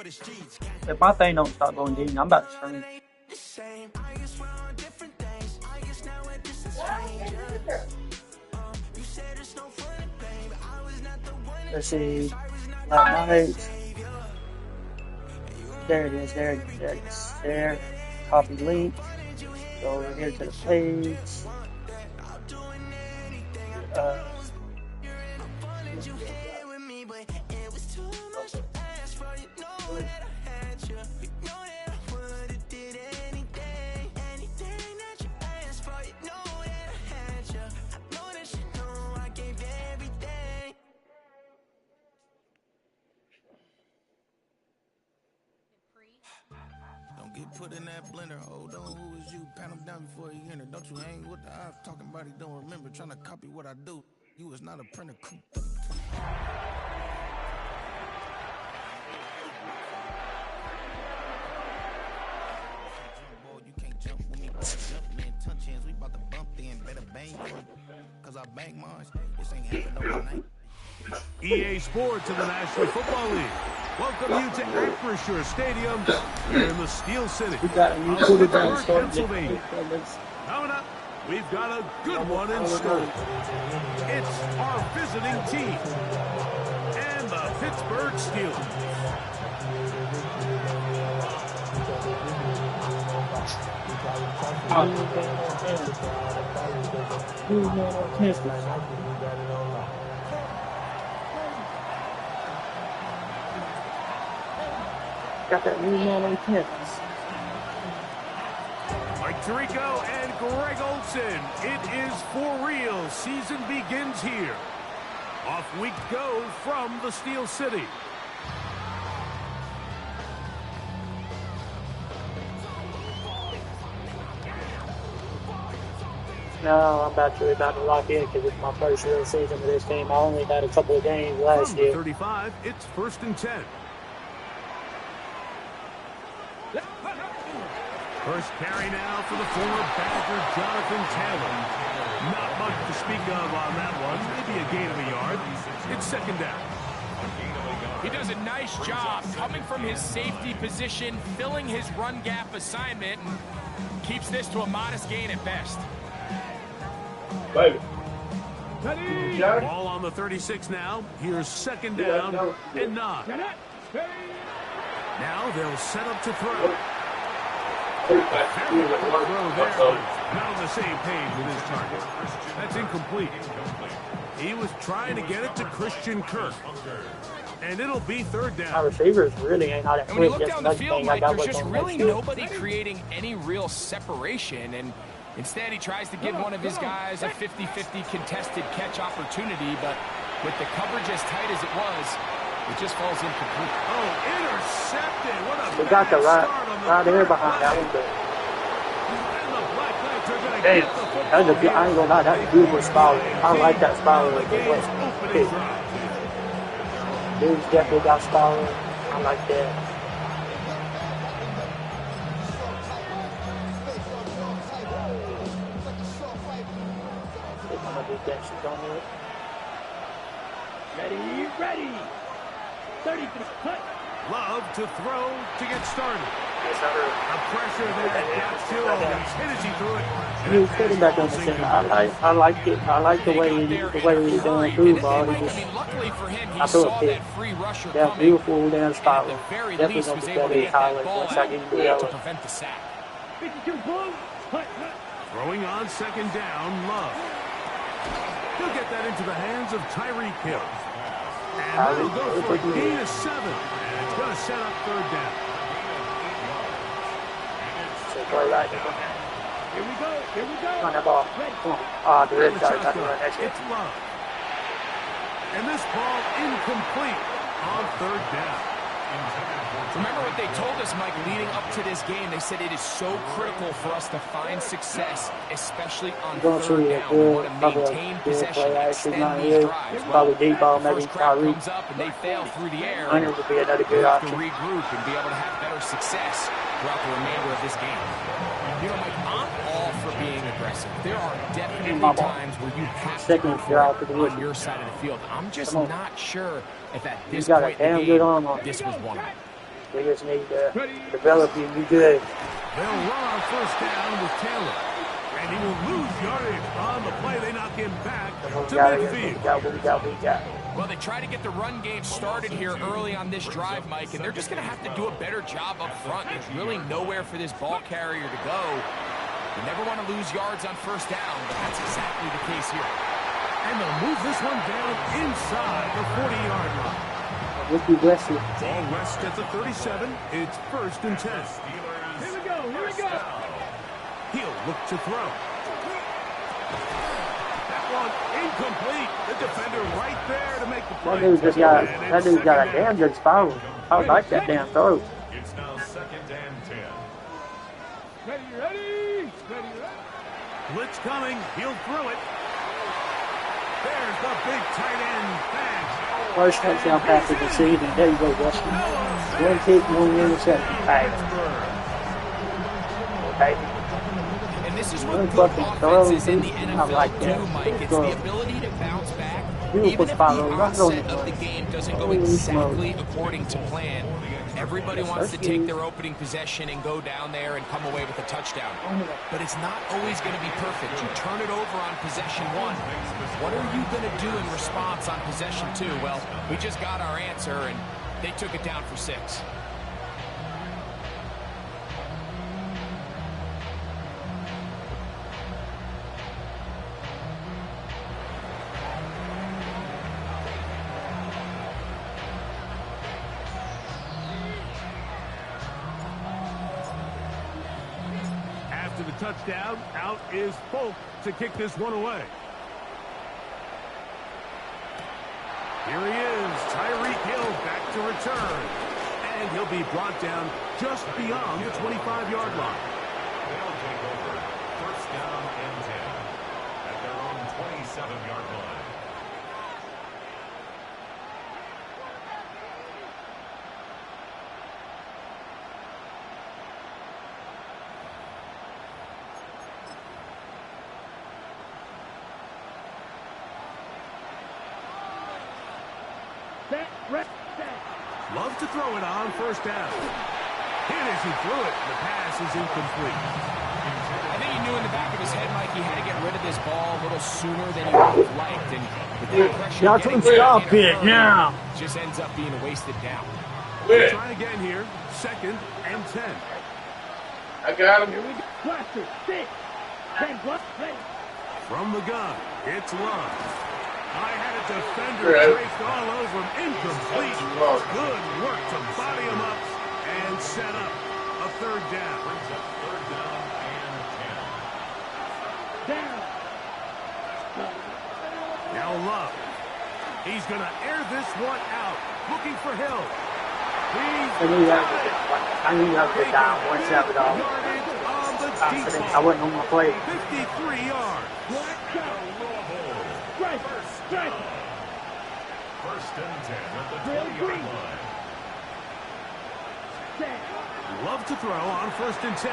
If my thing don't stop going deep, I'm about to stream. Let's see. Blacknights. There it is. There it is. There it is. There. Copy link. Go over here to the page. Don't get put in that blender. Hold on, who is you? Pat him down before you enter. Don't you hang with the eyes talking about he don't remember. Trying to copy what I do. You is not a printer. You can't jump with me. Jump me and touch hands. We about to bump then. Better bang you. Cause I bang mine. This ain't happening overnight. EA Sports in the National Football League welcome you to Acrisure Stadium here in the Steel City, Pennsylvania. Coming up, we've got a good one in store. It's our visiting team and the Pittsburgh Steelers. Got that new man on campus. Mike Tirico and Greg Olson. It is for real. Season begins here. Off we go from the Steel City. No, I'm about to lock in because it's my first real season of this team. I only had a couple of games last year. 35, it's 1st and 10. First carry now for the former Badger, Jonathan Taylor. Not much to speak of on that one. Maybe a gain of a yard. It's 2nd down. He does a nice job coming from his safety position, filling his run gap assignment, and keeps this to a modest gain at best. Ball on the 36 now. Here's 2nd down and 9. Now they'll set up to throw. Not on the same page with his target. That's incomplete. He was trying to get it to Christian Kirk. And it'll be 3rd down. Our receivers really ain't all that quick. And when you look down the field, Mike, there's just really nobody creating any real separation. And instead, he tries to give one of his guys a 50-50 contested catch opportunity. But with the coverage as tight as it was, it just falls incomplete. Oh, intercepted. What a we got the right there behind that one. Hey, I ain't gonna lie, that's beautiful spiral. I like that spiral. Dude's definitely got spiral. I like that. They're gonna do that shit on it. Ready. 30 for the cut. Love to throw to get started. A pressure there got to him. He's hit as he threw it. He's sitting back on the center. I like it. I like the way he's doing through ball. Luckily for him, he I saw that free rusher yeah, coming. beautiful down spiral. At the very Definitely least, gonna was be able to better get highlight that ball once I out get into to prevent the sack. 52 blow. Cut. Throwing on 2nd down, Love. He'll get that into the hands of Tyreek Hill. And that'll go for a gain of 7. And it's going to set up 3rd down. Here we go. On the ball. Come on. The red guy got to run that shit. It's Love. And this ball incomplete on 3rd down. Remember what they told us, Mike, leading up to this game. They said it is so critical for us to find success, especially on 3rd down. We want to maintain possession, extend these drives. Probably deep ball, maybe First crowd Tyreek. comes up and they fail through the air. Hunter would be another good Have to option. regroup and be able to have better success throughout the remainder of this game. You know, Mike, I'm all for being aggressive. There are definitely times where you have to go for it on your side of the field. I'm just not sure if at this point in the game, this was one of them. We just need to develop you. You good. They'll run on first down with Taylor. And he will lose yardage on the play. They knock him back to midfield. What we got. Well, they try to get the run game started here early on this drive, Mike, and they're just going to have to do a better job up front. There's really nowhere for this ball carrier to go. You never want to lose yards on first down, but that's exactly the case here. And they'll move this one down inside the 40-yard line. Ricky Wesley. Ball rest at the 37. It's 1st and 10. Here we go. He'll look to throw. That one incomplete. The defender right there to make the play. That dude's got a damn good spot. I like that damn throw. It's now 2nd and 10. Ready. Blitz coming. He'll throw it. There's the big tight end pass. First touchdown pass of the season. There you go, Wesley. One kick, one interception. Hey. And this is what good offenses in the NFL do, Mike. It's the ability to bounce back. Even if the onset of the game doesn't go exactly according to plan, everybody wants to take their opening possession and go down there and come away with a touchdown. But it's not always going to be perfect. You turn it over on possession 1. What are you going to do in response on possession 2? Well, we just got our answer, and they took it down for 6. After the touchdown, out is Folk to kick this one away. Here he is, Tyreek Hill back to return. And he'll be brought down just beyond the 25-yard line. They'll take over 1st down and 10 at their own 27-yard line. Love to throw it on 1st down. Hit as he threw it. The pass is incomplete. I think he knew in the back of his head, Mike, he had to get rid of this ball a little sooner than he would have liked. And with that pressure, Y'all can stop it now. Just ends up being a wasted down. We'll try again here. 2nd and 10. I got him. Here we go. Blaster, 6. 10 plus, play. From the gun, it's Love. I had a defender traced all over him. Incomplete. Good work to body him up and set up a 3rd down. Brings up 3rd down and 10. Down. Now Love. He's going to air this one out. Looking for Hill. I knew that was down. One shot it all. I wasn't on my play. 53 yards. Strike. 1st and 10 at the 20-yard line. Love to throw on 1st and 10.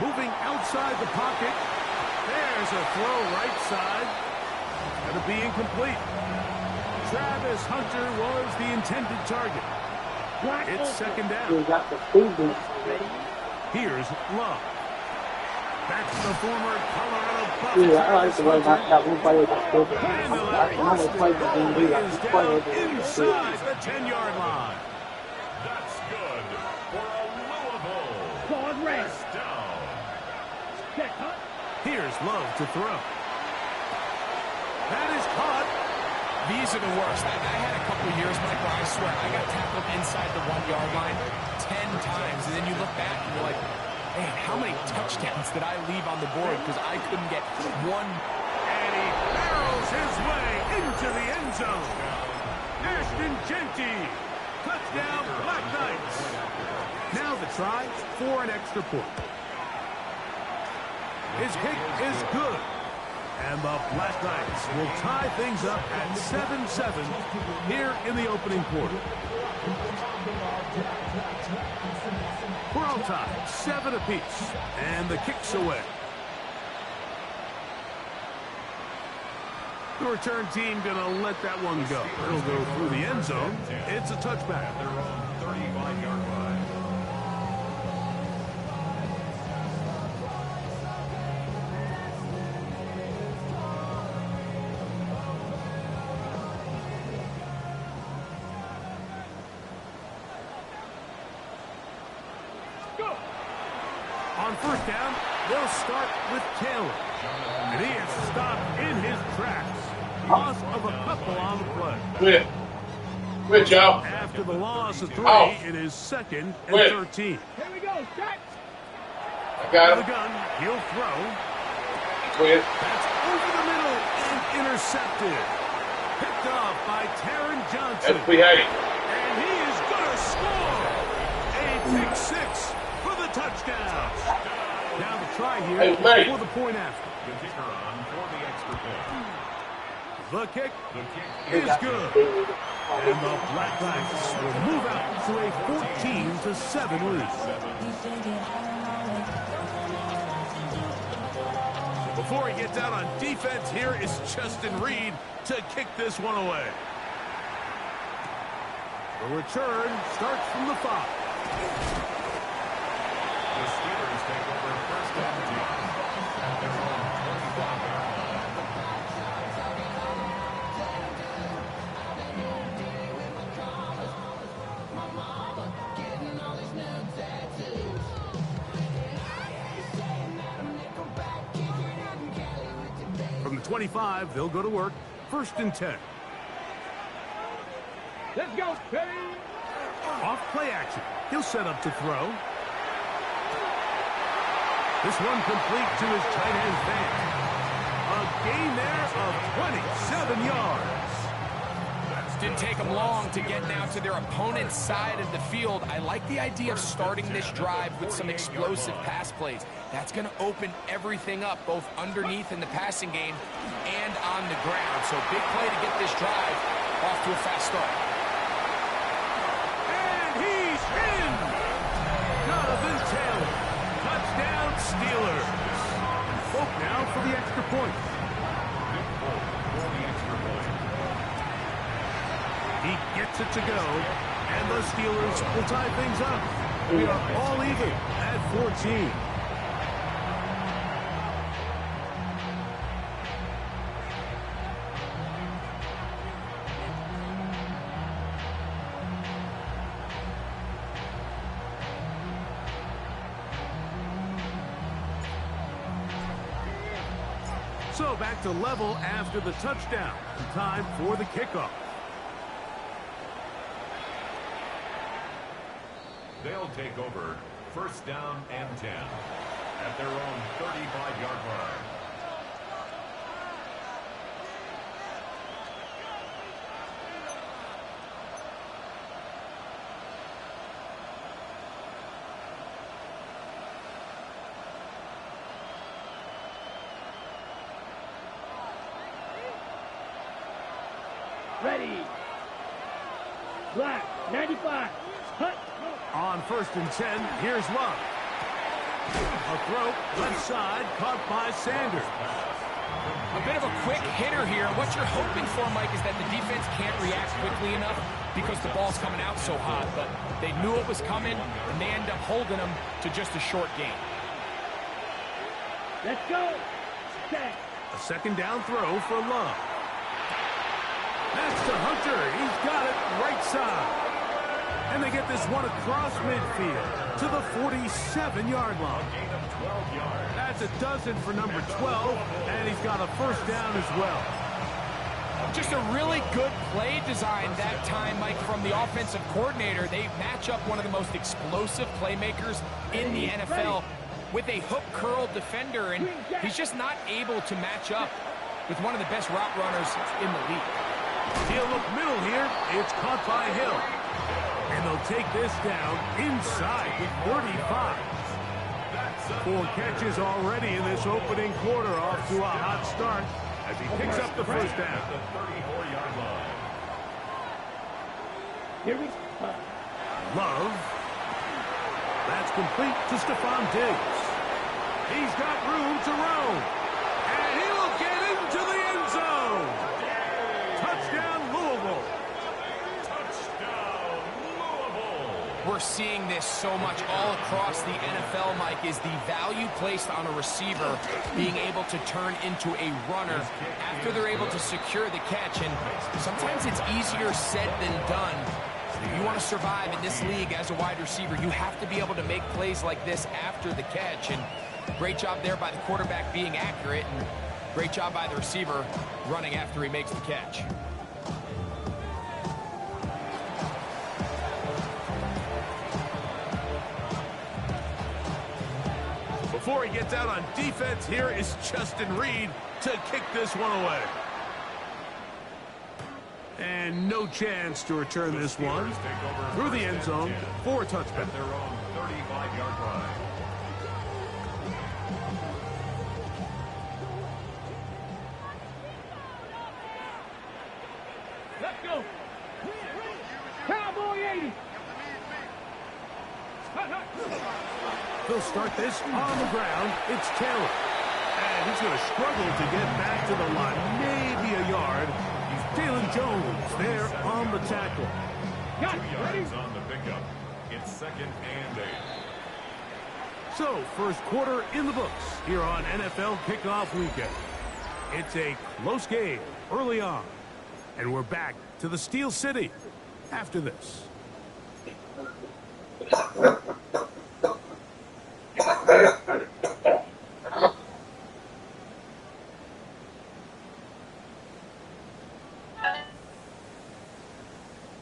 Moving outside the pocket. There's a throw right side. Going to be incomplete. Travis Hunter was the intended target. It's 2nd down. We got the speed. Here's Love. That's the former Colorado Buffs. Yeah, I like the way that one player was good. And the I was playing the game. We got is to down play inside the 10-yard line. That's good for a Louisville. Ball red. 1st down. Check, huh? Here's Love to throw. That is caught. These are the worst. I had a couple of years, Mike, where I swear I got tackled inside the 1-yard line 10 times, and then you look back and you're like, man, how many touchdowns did I leave on the board because I couldn't get one? And he barrels his way into the end zone. Ashton Genty. Touchdown, Blacknights. Now the try for an extra point. His kick is good. And the Blacknights will tie things up at 7-7 here in the opening quarter. We're all tied, 7 apiece, and the kick's away. The return team going to let that one go. It'll go through the end zone. It's a touchback. At their own 35-yard line. On first down, they'll start with Taylor. And he is stopped in his tracks. Loss of a couple on the play. Quit. Quit, y'all. After the loss of 3, it is 2nd and 13. Here we go, set. I got The him. gun, he'll throw. Quit. That's over the middle and intercepted. Picked off by Taron Johnson. That's behave. And he is going to score. A pick 6 for the touchdown. Now the try here Hey, mate. for the point after. The kicker on for the extra point. The kick The kick is good. And the Blacknights will move out to a 14-7 lead. Before he gets out on defense, here is Justin Reed to kick this one away. The return starts from the 5. The Steelers take over first and 10 at their own 25-yard line. From the 25, they'll go to work. First and 10. Let's go, Perry. Off play action. He'll set up to throw. This one complete to his tight end Van. A gain there of 27 yards. Didn't take them long to get now to their opponent's side of the field. I like the idea of starting this drive with some explosive pass plays. That's going to open everything up, both underneath in the passing game and on the ground. So big play to get this drive off to a fast start. And he's in! Jonathan Taylor. Touchdown Steelers. Folk now for the extra point. Nick Folk for the extra point. He gets it to go, and the Steelers will tie things up. We are all even at 14. So back to level after the touchdown. Time for the kickoff. They'll take over first down and 10 at their own 35-yard line. Ready. Black, 95. Hut. On first and 10, here's Love. A throw, left side, caught by Sanders. A bit of a quick hitter here. What you're hoping for, Mike, is that the defense can't react quickly enough because the ball's coming out so hot. But they knew it was coming, and they end up holding them to just a short gain. Let's go. Set. A second down throw for Love. That's to Hunter. He's got it right side. And they get this one across midfield to the 47-yard line. Gain of 12 yards. That's a dozen for number 12, and he's got a first down as well. Just a really good play design that time, Mike, from the offensive coordinator. They match up one of the most explosive playmakers in the NFL with a hook curl defender, and he's just not able to match up with one of the best route runners in the league. He'll look middle here. It's caught by Hill. And they'll take this down inside with 35. 4 catches already in this opening quarter, off to a hot start as he picks up the first down. The 34-yard line. Here we go. Love. That's complete to Stephon Diggs. He's got room to roam. And he'll get into the end zone. we're seeing this so much all across the NFL, Mike, is the value placed on a receiver being able to turn into a runner after they're able to secure the catch. And sometimes it's easier said than done. If you want to survive in this league as a wide receiver, you have to be able to make plays like this after the catch. And great job there by the quarterback being accurate, and great job by the receiver running after he makes the catch. Before he gets out on defense, here is Justin Reed to kick this one away. And no chance to return this one through the end zone for a touchdown. At their own 35-yard line. Let's go. Cowboy 80. They'll start this on the ground. It's Taylor. And he's going to struggle to get back to the line. Maybe a yard. Jalen Jones there on the tackle. Got 2 it. yards Ready? on the pickup. It's 2nd and 8. So, first quarter in the books here on NFL Kickoff Weekend. It's a close game early on. And we're back to the Steel City after this.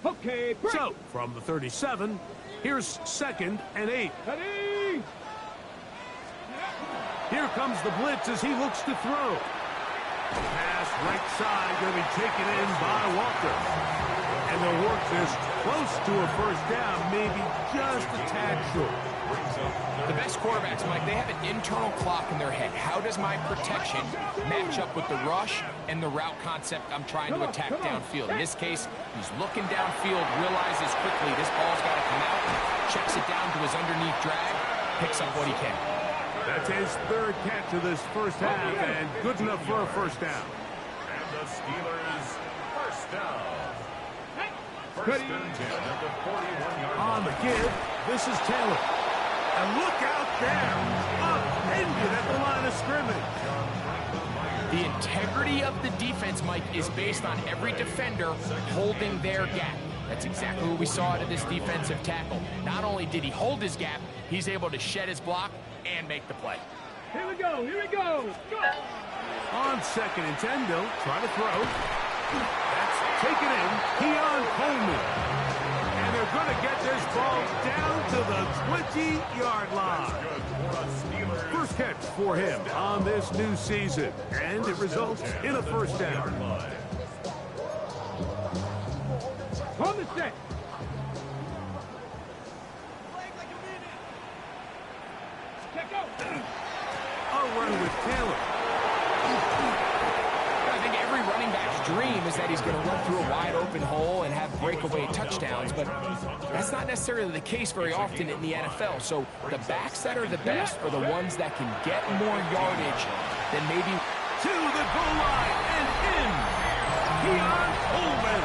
Okay, break. So, from the 37, here's 2nd and 8. Ready? Here comes the blitz as he looks to throw. Pass right side going to be taken in by Walker. And they'll work this close to a first down, maybe just a tad short. The best quarterbacks, Mike, they have an internal clock in their head. How does my protection match up with the rush and the route concept I'm trying to attack downfield? In this case, he's looking downfield, realizes quickly this ball's got to come out, checks it down to his underneath drag, picks up what he can. That's his 3rd catch of this first half, and good enough for a first down. And the Steelers first down. First and 10 at the 41-yard line. On the give, this is Taylor. And look out there, upended at the line of scrimmage. The integrity of the defense, Mike, is based on every defender holding their gap. That's exactly what we saw out of this defensive tackle. Not only did he hold his gap, he's able to shed his block and make the play. Here we go. Here we go. Go. On 2nd and 10, they'll try to throw. That's taken in. Keon Coleman. And they're going to get this ball down to the 20-yard line. First catch for him on this new season. And it results in a first down. On the set. Check out. A run with Taylor. I think every running back's dream is that he's going to run through a wide open hole and have breakaway touchdowns, but that's not necessarily the case very often in the NFL. So the backs that are the best are the ones that can get more yardage than maybe To the goal line and in. Keon Coleman.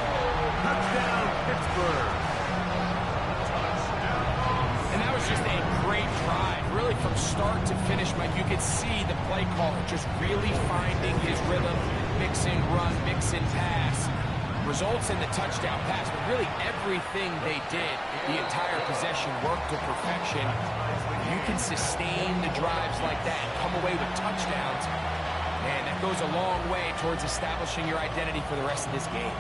Touchdown, Pittsburgh. And that was just a great drive, really from start to finish, Mike. You could see the play caller just really finding his rhythm, mix and run, mix and pass. Results in the touchdown pass, but really everything they did, the entire possession worked to perfection. You can sustain the drives like that and come away with touchdowns, and that goes a long way towards establishing your identity for the rest of this game.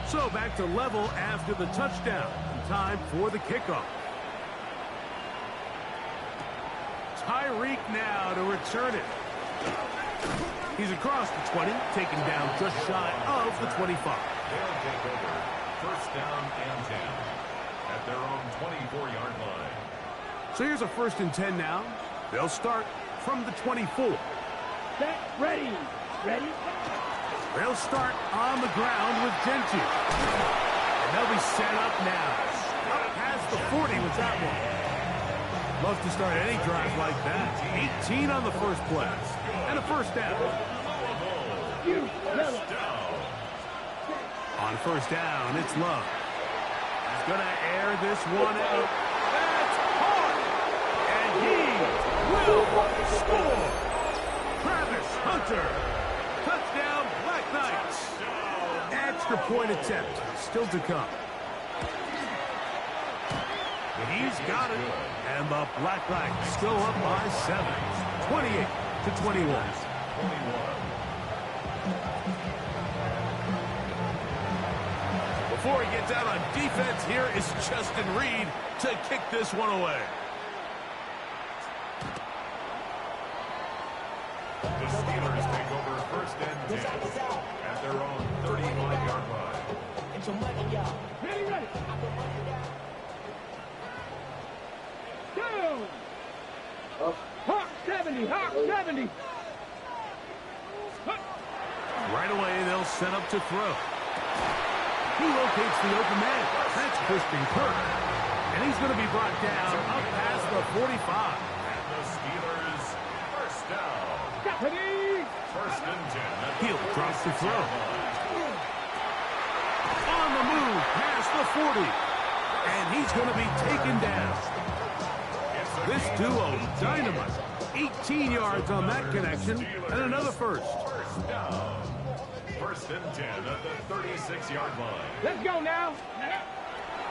So back to level after the touchdown. Time for the kickoff. Tyreek now to return it. He's across the 20, taken down just shy of the 25. They'll take over. First down and 10 at their own 24-yard line. So here's a 1st and 10 now. They'll start from the 24. Set. Ready. Ready. They'll start on the ground with Gentry. And they'll be set up now. Up past the 40 with that one. Love to start any drive like that. 18 on the first play. And a first down. On first down, it's Love. He's going to air this one out. That's hard. And he will score. Travis Hunter. Touchdown, Black Knights. Extra point attempt. Still to come. He's got it. And the Black Knights go up by 7. 28-21. Before he gets out on defense, here is Justin Reed to kick this one away. The Steelers take over first and 10 at their own 35-yard line. Ready. Down. Hawk 70. Right away, they'll set up to throw. He locates the open man. That's Christian Kirk. And he's going to be brought down up past the 45. And the Steelers first down. Ready. First and 10. He'll drop the throw. On the move past the 40. And he's going to be taken down. This duo, dynamite. 18 yards on that connection, and another first. First down. First and 10 at the 36-yard line. Let's go now.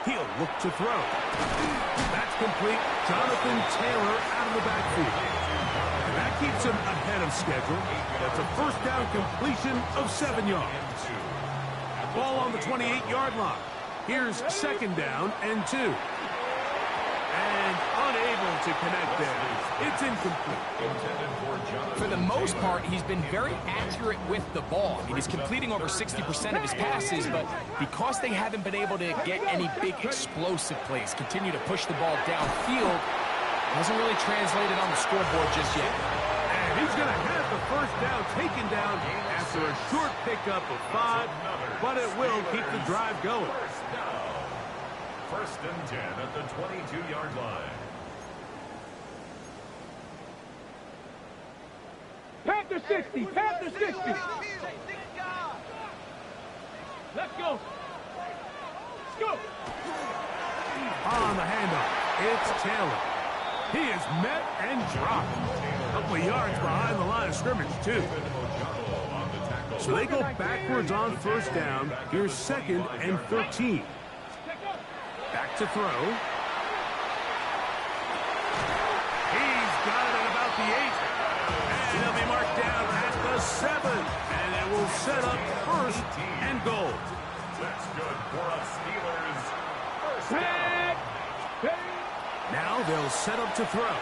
He'll look to throw. That's complete. Jonathan Taylor out of the backfield. And that keeps him ahead of schedule. That's a first down completion of 7 yards. Ball on the 28-yard line. Here's second down and 2. And unable to connect there. It's incomplete. Intended For the most part, he's been very accurate with the ball. I mean, he's completing over 60% of his passes, but because they haven't been able to get any big explosive plays, continue to push the ball downfield, hasn't really translated on the scoreboard just yet. And he's going to have the first down taken down after a short pickup of 5, but it will keep the drive going. First and 10 at the 22-yard line. Panther 60. Let's go. On the handoff, it's Taylor. He is met and dropped. A couple of yards behind the line of scrimmage, too. So they go backwards on first down. Here's second and 13. Back to throw. He's got it at about the 8. And he'll be marked down at the 7. And it will set up first and goal. That's good for us Steelers. First Tag. Now they'll set up to throw.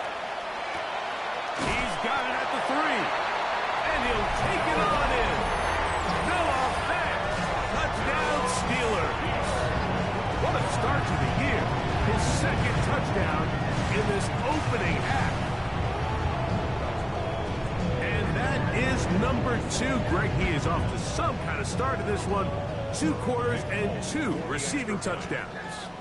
He's got it at the 3. And he'll take it on in. No offense. Touchdown Steelers. What a start to the year. His second touchdown in this opening half. And that is number 2. Greg, he is off to some kind of start in this one. 2 quarters and 2 receiving touchdowns.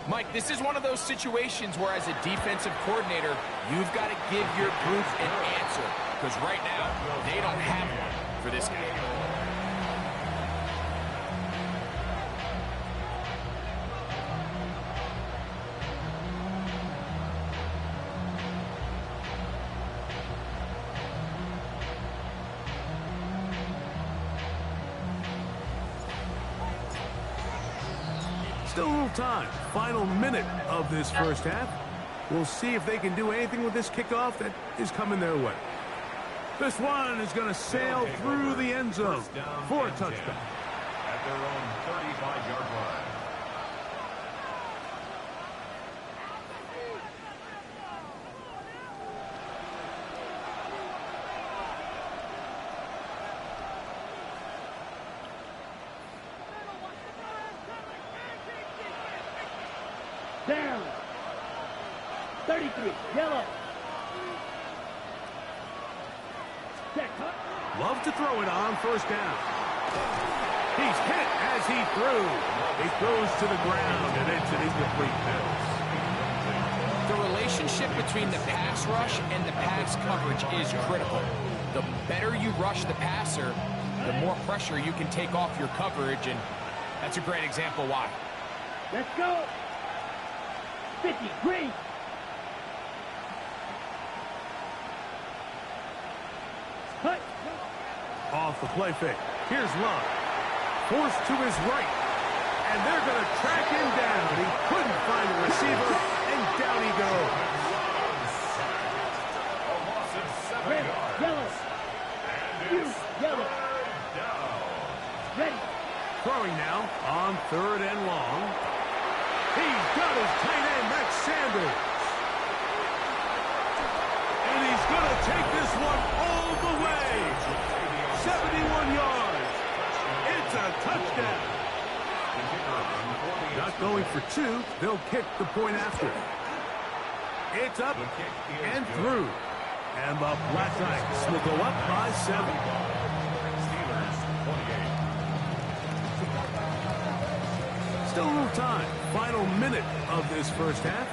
Mike, this is one of those situations where as a defensive coordinator, you've got to give your group an answer. Because right now, they don't have one for this game. Still a little time. Final minute of this first half. We'll see if they can do anything with this kickoff that is coming their way. This one is going to sail through the end zone for a touchdown. At their own 35-yard line. Down. 33. Yellow. Check. Love to throw it on first down. He's hit as he threw. He throws to the ground, and it's an incomplete pass. The relationship between the pass rush and the pass coverage is critical. The better you rush the passer, the more pressure you can take off your coverage, and that's a great example why. Let's go. 50, green. Cut. Off the play fake. Here's Love. Forced to his right. And they're going to track him down. He couldn't find a receiver, and down he goes. Red, yellow. Blue, yellow. Ready. Throwing now on 3rd and long. He's got his tight end, Max Sanders. And he's going to take this one all the way. 71 yards. It's a touchdown. Not going for 2. They'll kick the point after. It's up and through. And the Blacknights will go up by 7. Steelers 28. Still a little time. Final minute of this first half.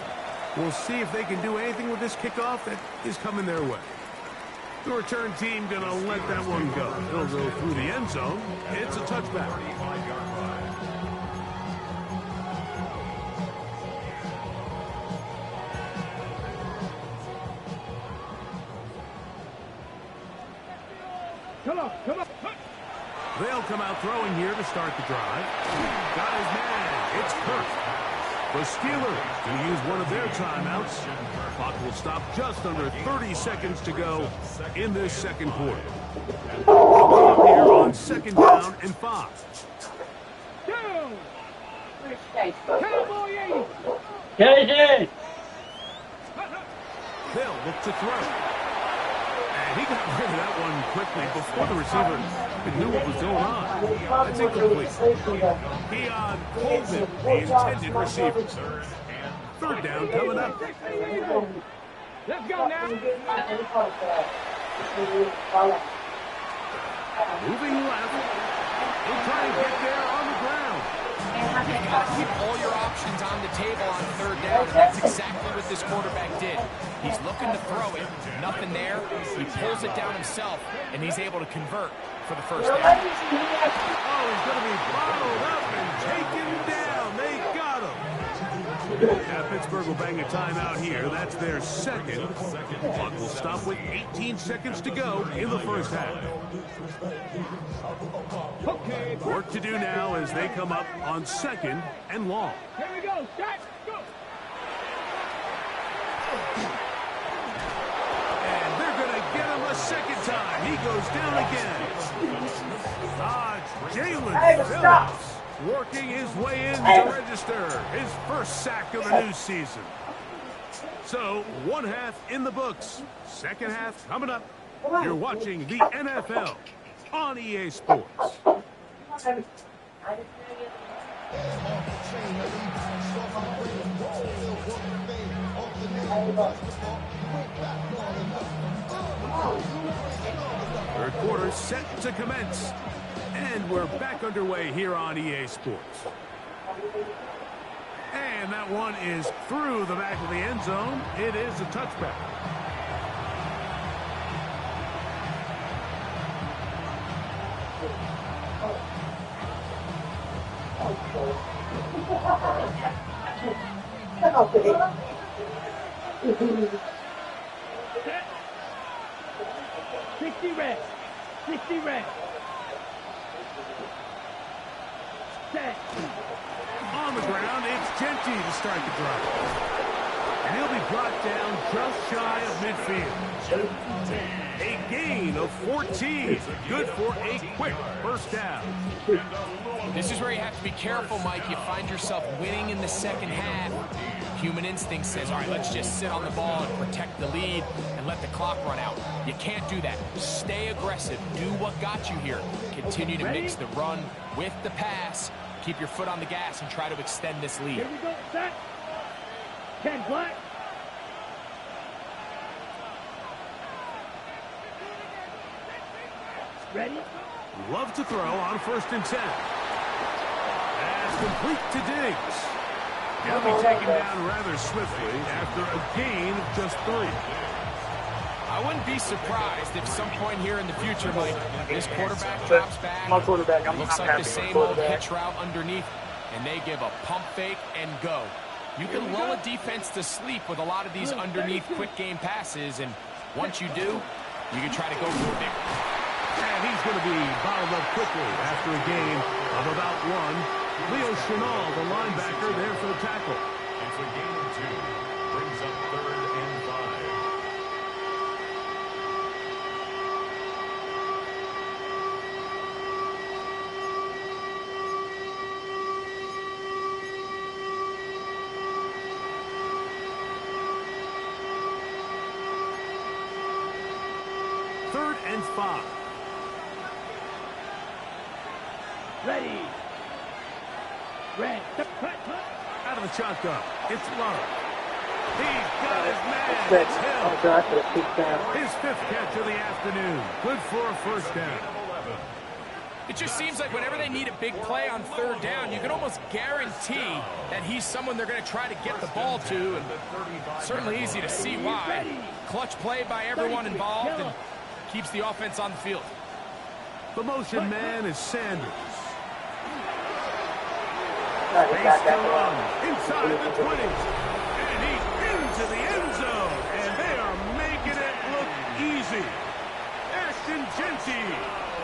We'll see if they can do anything with this kickoff that is coming their way. The return team going to let that one go. It'll go through the end zone. It's a touchback. 35-yard line. Come on, come on. They'll come out throwing here to start the drive. Got his man. It's Kirk. The Steelers will use one of their timeouts. Clock will stop just under 30 seconds to go in this second quarter. They'll come up here on 2nd down and 5. Down. Cowboy 80. KJ! They'll look to throw. And he got rid of that one quickly before the receiver knew what was going on. That's incomplete. Keon Coleman, the intended receiver. 3rd down coming up. Let's go now. Moving left. He'll try and get there on the ground. You've got to keep all your options on the table on 3rd down, and that's exactly what this quarterback did. He's looking to throw it. Nothing there. He pulls it down himself, and he's able to convert for the first down. Oh, he's going to be bottled up and taken down. They got him. Now, Pittsburgh will bang a timeout here. That's their 2nd. Clock will stop with 18 seconds to go in the first half. Okay. Work to do now as they come up on 2nd and long. Here we go. Start. Go. And they're going to get him a 2nd time. He goes down again. Jalen Phillips working his way in to register his first sack of the new season. So, 1 half in the books. 2nd half coming up. You're watching the NFL on EA Sports. Third quarter set to commence. And we're back underway here on EA Sports. And that one is through the back of the end zone. It is a touchback. Set. 60 red. 60 red. Set. On the ground, it's Genty to start the drive. And he'll be brought down just shy of midfield. A gain of 14. Good for a quick first down. This is where you have to be careful, Mike. You find yourself winning in the second half. Human instinct says, all right, let's just sit on the ball and protect the lead and let the clock run out. You can't do that. Stay aggressive. Do what got you here. Continue to mix the run with the pass. Keep your foot on the gas and try to extend this lead. Here we go. Set. 10 black. Ready? Love to throw on 1st and 10. Pass complete to Diggs. He'll be taken down rather swiftly after a gain of just 3. I wouldn't be surprised if some point here in the future, Mike, this quarterback drops back. My quarterback, I'm looks not like the happy with same old quarterback. hitch route underneath, and they give a pump fake and go. You can lull a defense to sleep with a lot of these underneath quick game passes, and once you do, you can try to go for a big. And he's going to be bottled up quickly after a gain of about 1. Leo Chenal, the linebacker, there for the tackle. It's a gain of 2. Brings up 3rd and 5. Third and 5. Ready. Red. Out of the shotgun. It's Love. He's got his man. That's It's Hill. oh, God, I could have kicked down. His 5th catch of the afternoon. Good for a first down. It just seems like whenever they need a big play on 3rd down, you can almost guarantee that he's someone they're going to try to get the ball to, and certainly easy to see why. Clutch play by everyone involved and keeps the offense on the field. The motion man is Sanders. I Face got to that run one. inside the 20s. And he's into the end zone. And they are making it look easy. Ashton Genty.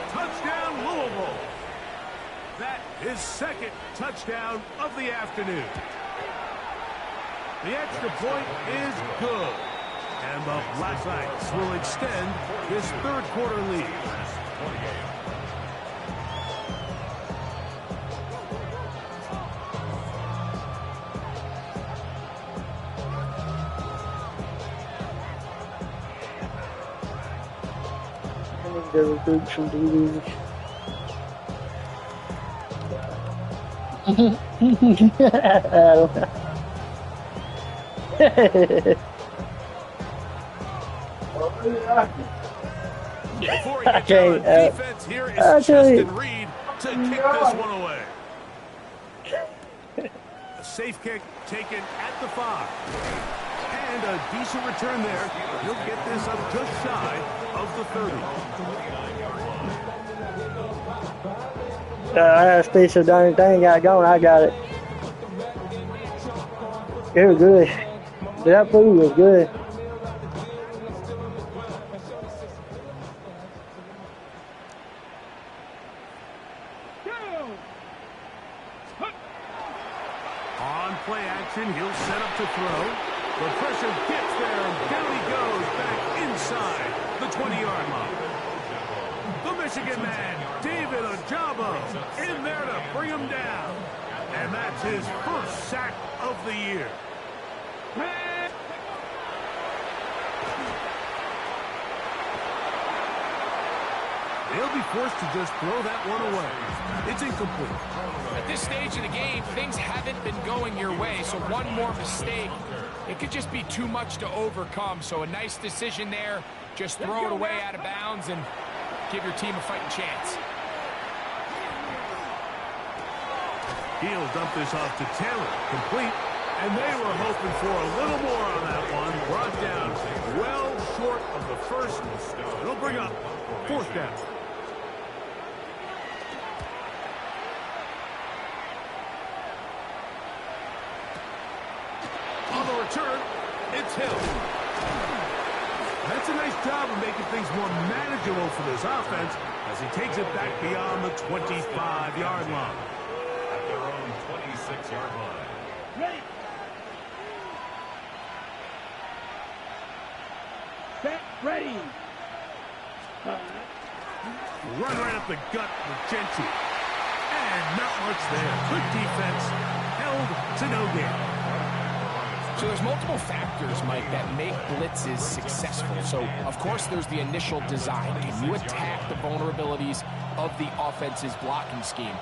Touchdown Louisville. That is 2nd touchdown of the afternoon. The extra point is good. And the Blacknights will extend this 3rd quarter lead. The recruits from DBs. Before he gets out, defense here is Justin Reed to kick this one away. A safe kick taken at the 5. And a decent return there. He'll get this up just shy of the 30. I had to speak so darn thing got going. I got it. It was good. That food was good. On play action, he'll set up to throw. The pressure gets there, and down he goes back inside the 20-yard line. The Michigan man, David Ojabo, in there to bring him down. And that's his first sack of the year. They'll be forced to just throw that one away. It's incomplete. At this stage of the game, things haven't been going your way, so one more mistake, it could just be too much to overcome. So a nice decision there. Just throw it away out of bounds and give your team a fighting chance. He'll dump this off to Taylor. Complete. And they were hoping for a little more on that one. Brought down well short of the first. It'll bring up 4th down. On the return, it's Hill. That's a nice job of making things more manageable for this offense as he takes it back beyond the 25-yard line. At their own 26-yard line. Ready. Set. Ready. Run right up the gut with Genty. And not much there. Good defense. Held to no gain. So there's multiple factors, Mike, that make blitzes successful. So, of course, there's the initial design. Can you attack the vulnerabilities of the offense's blocking scheme?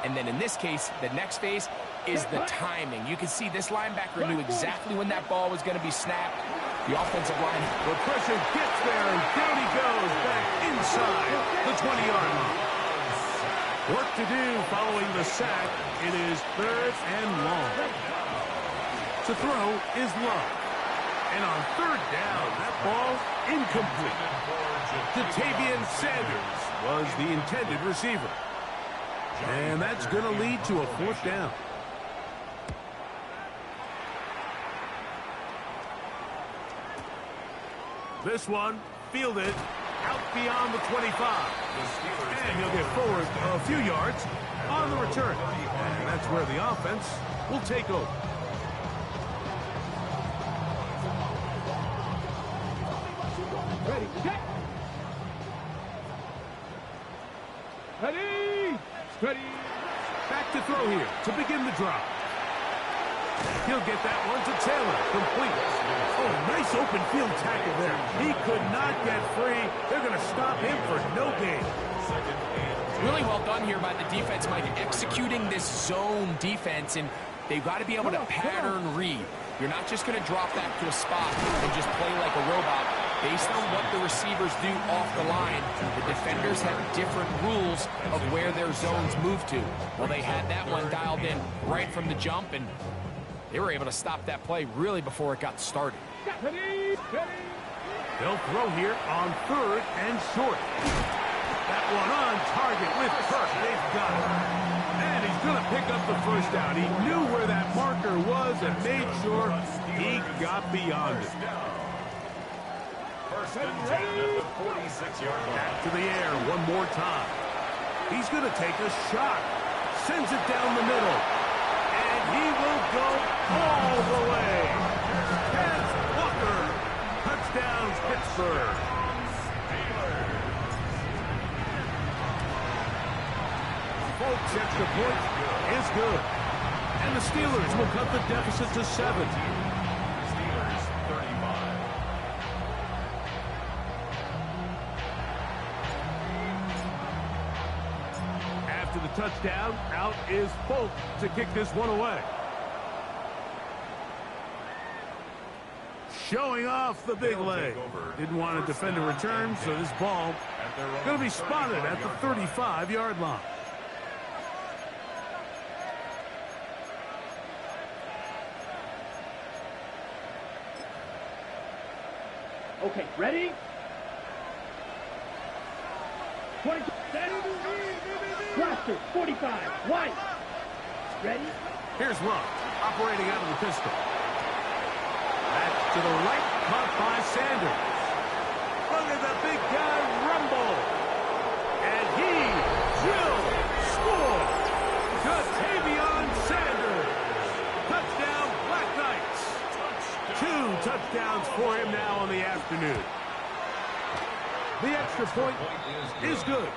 And then in this case, the next phase is the timing. You can see this linebacker knew exactly when that ball was going to be snapped. The offensive line. The pressure gets there, and down he goes back inside the 20-yard line. Work to do following the sack. It is 3rd and long. To throw is Love. And on third down, that ball incomplete. Ja'Tavion Sanders was the intended receiver. And that's going to lead to a fourth down. This one fielded out beyond the 25. And he'll get forward a few yards on the return. And that's where the offense will take over. Ready, set. Ready, ready. Back to throw here to begin the drive. He'll get that one to Taylor, complete. Oh, nice open field tackle there. He could not get free. They're going to stop him for no gain. Really well done here by the defense, Mike, executing this zone defense, and they've got to be able to pattern read. You're not just going to drop back to a spot and just play like a robot. Based on what the receivers do off the line, the defenders have different rules of where their zones move to. Well, they had that one dialed in right from the jump, and they were able to stop that play really before it got started. Ready, ready. They'll throw here on third and short. That one on target with Kirk. They've got it. And he's going to pick up the first down. He knew where that marker was and made sure he got beyond it. First and 10 at the 46-yard line. Back to the air one more time. He's going to take a shot. Sends it down the middle. And he will go all the way. Kenneth Walker. Touchdowns, Pittsburgh. Folks, extra point is good. And the Steelers will cut the deficit to 7. Steelers 35. After the touchdown, out is Folk to kick this one away. Showing off the big leg. Didn't want to defend a return, so this ball going to be spotted at the 35-yard line. Okay, ready? 22, set. Blaster, 45, white. Ready? Here's Ruff, operating out of the pistol. That's to the right, caught by Sanders. Look at the big guy rumble. And he will score. Ja'Tavion Sanders. Touchdown, Blacknights. 2 touchdowns for him now in the afternoon. The extra point is good.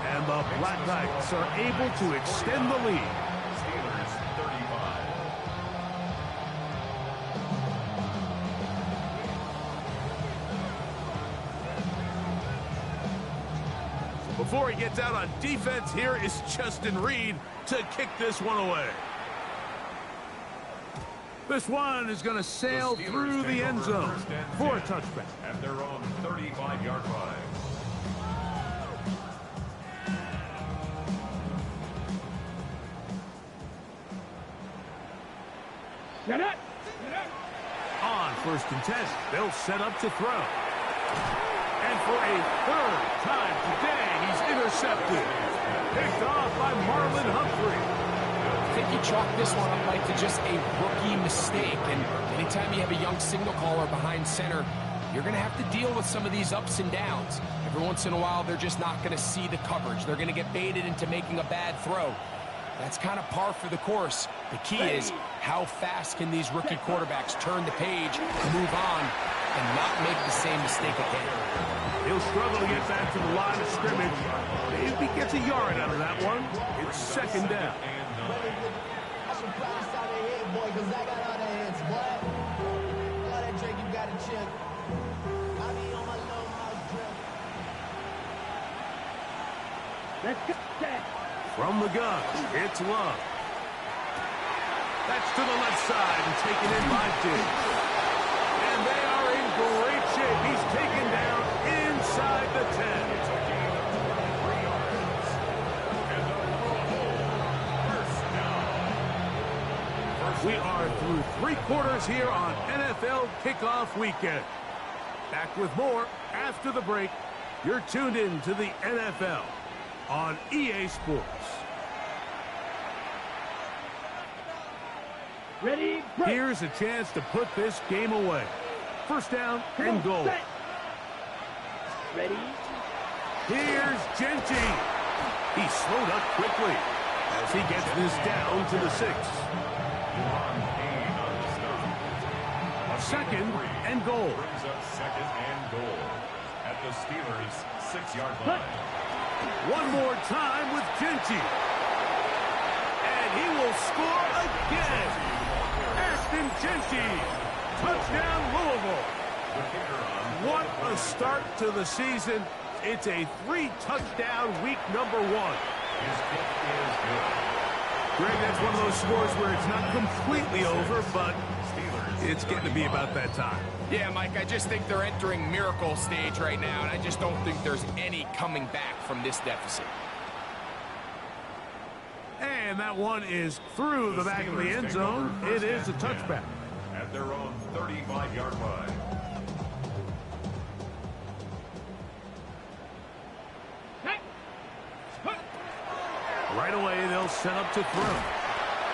And the Blacknights are able to extend the lead. Steelers 35. Before he gets out on defense, here is Justin Reed to kick this one away. This one is going to sail through the end zone for a touchback. At their own 35-yard line. Get it. On first and 10, they'll set up to throw. And for a third time today, he's intercepted. Picked off by Marlon Humphrey. I think you chalk this one up, Mike, to just a rookie mistake. And anytime you have a young signal caller behind center, you're going to have to deal with some of these ups and downs. Every once in a while, they're just not going to see the coverage. They're going to get baited into making a bad throw. That's kind of par for the course. The key is how fast can these rookie quarterbacks turn the page, move on, and not make the same mistake again. He'll struggle to get back to the line of scrimmage. Maybe gets a yard out of that one. It's second down. Let's go. Set. From the gun, it's Love. That's to the left side and taken in by Diggs. And they are in great shape. He's taken down inside the 10. We are through 3 quarters here on NFL Kickoff Weekend. Back with more after the break. You're tuned in to the NFL on EA Sports. Ready, break. Here's a chance to put this game away. First down and goal. Set. Ready. Here's Genty. He slowed up quickly as he gets this down to the 6. Second and goal. Brings up second and goal at the Steelers' 6-yard line. One more time with Genty. And he will score again. Ashton Genty. Touchdown Louisville. What a start to the season. It's a 3-touchdown week number 1. His kick is good. Greg, that's one of those scores where it's not completely over, but it's getting to be about that time. Yeah, Mike, I just think they're entering miracle stage right now, and I just don't think there's any coming back from this deficit. And that one is through the back of the end zone. It is a touchback. At their own 35-yard line. Right away, they'll set up to throw.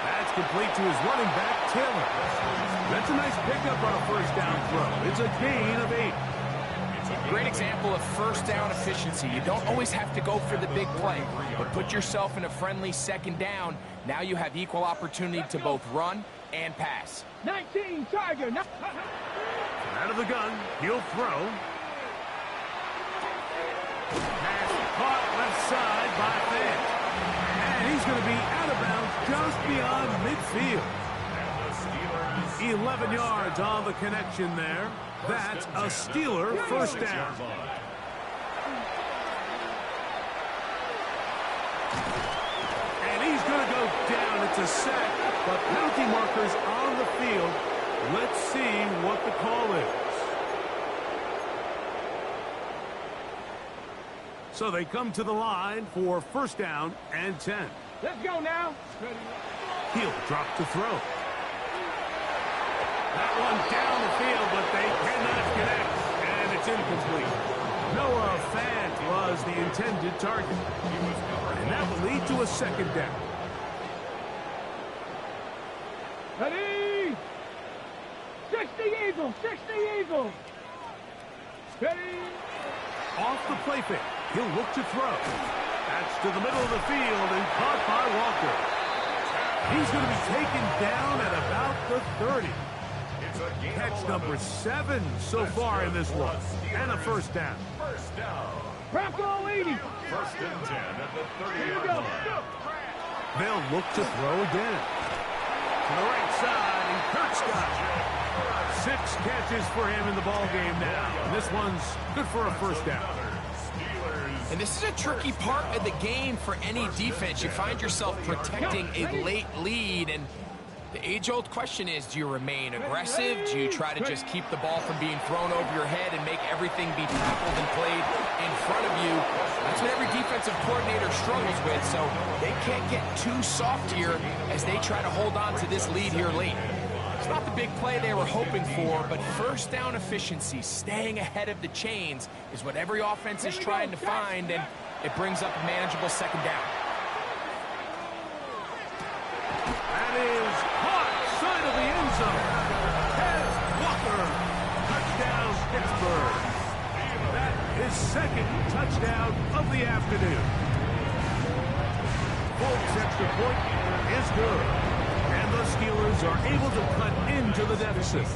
That's complete to his running back, Taylor. That's a nice pickup on a first down throw. It's a gain of 8. Great example of first down efficiency. You don't always have to go for the big play, but put yourself in a friendly second down. Now you have equal opportunity to both run and pass. 19, Tiger. Out of the gun, he'll throw. Pass caught left side by Fant. And he's going to be out of bounds just beyond midfield. 11 yards on the connection there. That's a Steeler first down. And he's going to go down. It's a sack, but penalty markers on the field. Let's see what the call is. So they come to the line for first down and 10. Let's go now. He'll drop to throw. That one down the field, but they cannot connect, and it's incomplete. Noah Fant was the intended target, and that will lead to a second down. Ready. 60 Eagles. 60 Eagles. Ready. Off the play fake, he'll look to throw. That's to the middle of the field and caught by Walker. He's going to be taken down at about the 30. Catch number 7 so far in this one. And a first down. First down. Bronco 80. First and 10 at the 30-yard Go. line. They'll look to throw again. To the right side, and Kurt Scott. 6 catches for him in the ball game now. And this one's good for a first down. And this is a tricky part of the game for any defense. You find yourself protecting a late lead, and the age-old question is, do you remain aggressive? Do you try to just keep the ball from being thrown over your head and make everything be tackled and played in front of you? That's what every defensive coordinator struggles with, so they can't get too soft here as they try to hold on to this lead here late. It's not the big play they were hoping for, but first down efficiency, staying ahead of the chains, is what every offense is trying to find, and it brings up a manageable second down. That is caught side of the end zone. Has Walker. Touchdown, Pittsburgh. That is second touchdown of the afternoon. Folks, extra point is good. And the Steelers are able to cut into the deficit.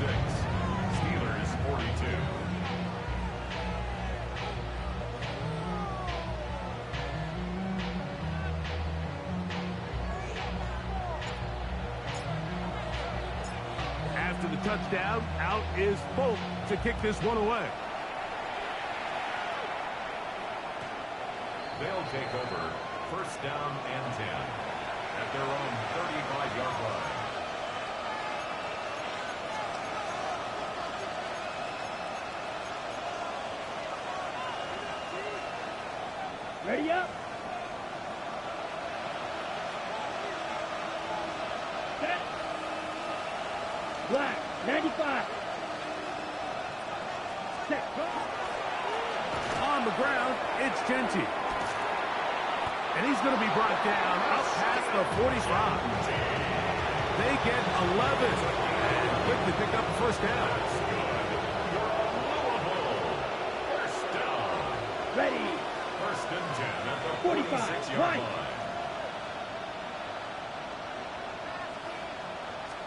Steelers 42. After the touchdown, out is Folk to kick this one away. They'll take over first down and 10 at their own 35-yard line. Ready up. Set. Black. 95. Set. On the ground, it's Genty. And he's going to be brought down up past the 45. They get 11 and quickly pick up the first down. First down. Ready. First and 10 at the 45. 46-yard Right. line.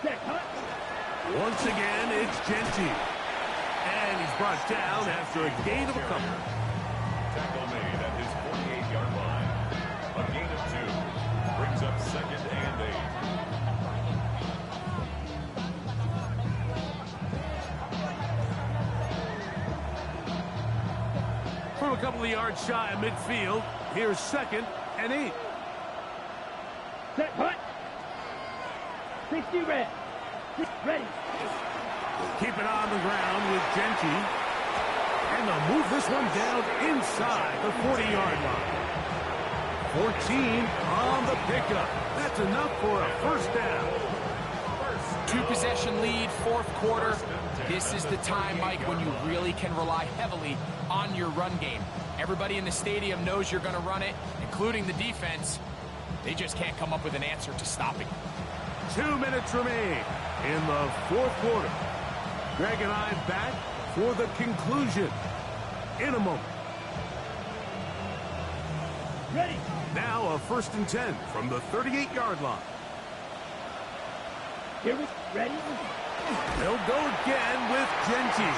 Set. Cut. Once again, it's Genty. And he's brought down after a gain of a couple. Tackle made at his 48-yard line. A gain of 2. Brings up second and 8. From a couple of yards shy of midfield, here's second and 8. Set. Cut. 60 red. Ready. Keep it on the ground with Genty. And they'll move this one down inside the 40-yard line. 14 on the pickup. That's enough for a first down. 2-possession lead, fourth quarter. This is the time, Mike, when you really can rely heavily on your run game. Everybody in the stadium knows you're going to run it, including the defense. They just can't come up with an answer to stopping it. 2 minutes remain in the fourth quarter. Greg and I back for the conclusion in a moment. Ready. Now a first and 10 from the 38-yard line. Here we ready. They'll go again with Genty.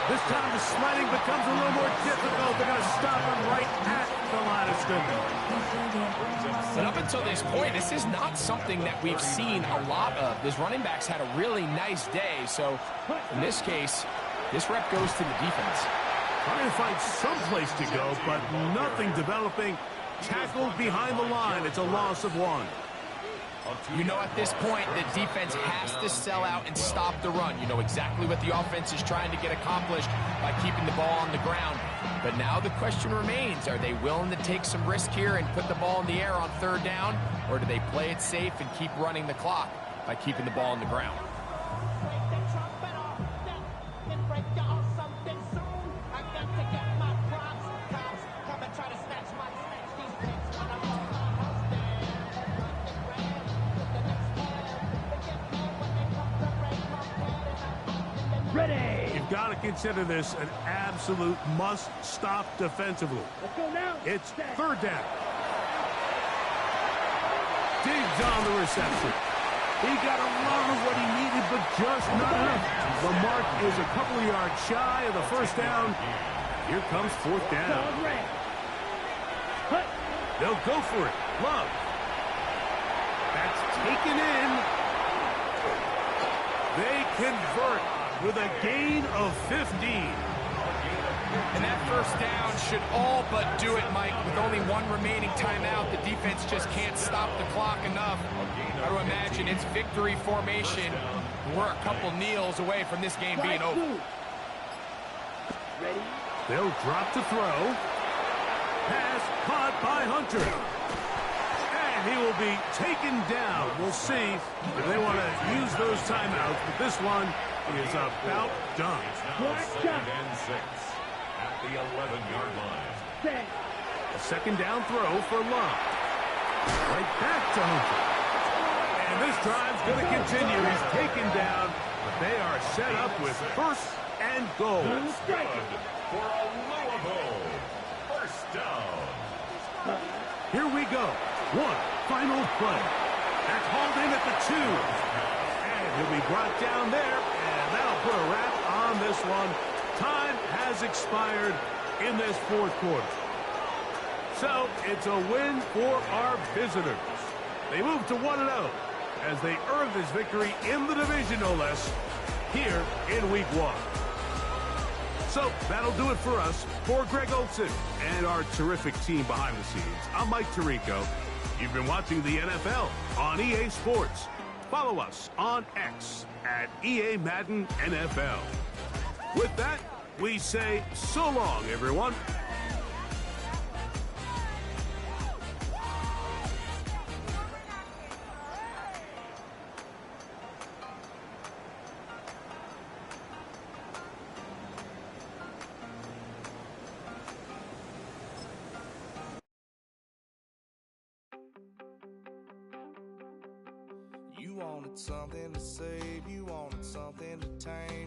This time the sliding becomes a little more difficult. They're going to stop him right at the line of scrimmage. But up until this point, this is not something that we've seen a lot of. This running back's had a really nice day. So in this case, this rep goes to the defense. Trying to find some place to go, but nothing developing. Tackled behind the line. It's a loss of 1. You know at this point, the defense has to sell out and stop the run. You know exactly what the offense is trying to get accomplished by keeping the ball on the ground. But now the question remains, are they willing to take some risk here and put the ball in the air on third down? Or do they play it safe and keep running the clock by keeping the ball on the ground? Ready. You've got to consider this an absolute must-stop defensively. Let's go now. It's third down. Diggs on the reception. He got a lot of what he needed, but just not enough. The mark is a couple of yards shy of the first down. Here comes fourth down. They'll go for it. Love. That's taken in. They convert with a gain of 15. And that first down should all but do it, Mike. With only one remaining timeout, the defense just can't stop the clock enough. I would imagine it's victory formation. We're a couple kneels away from this game being over. Ready. They'll drop to throw. Pass caught by Hunter. And he will be taken down. We'll see if they want to use those timeouts, but this one is about done. Second and 6 at the 11-yard line. A second down throw for Love. Right back to Hunter. And this drive's going to continue. He's taken down, but they are set up with first and goal. That's good for a Louisville first down. Here we go. One final play. That's hauled in at the 2. And he'll be brought down there, and that'll put a wrap on this one. Time has expired in this fourth quarter. So it's a win for our visitors. They move to 1-0 as they earn this victory in the division, no less, here in Week 1. So that'll do it for us. For Greg Olson and our terrific team behind the scenes, I'm Mike Tirico. You've been watching the NFL on EA Sports. Follow us on X at EA Madden NFL. With that, we say so long, everyone. You wanted something to save, you wanted something to tame.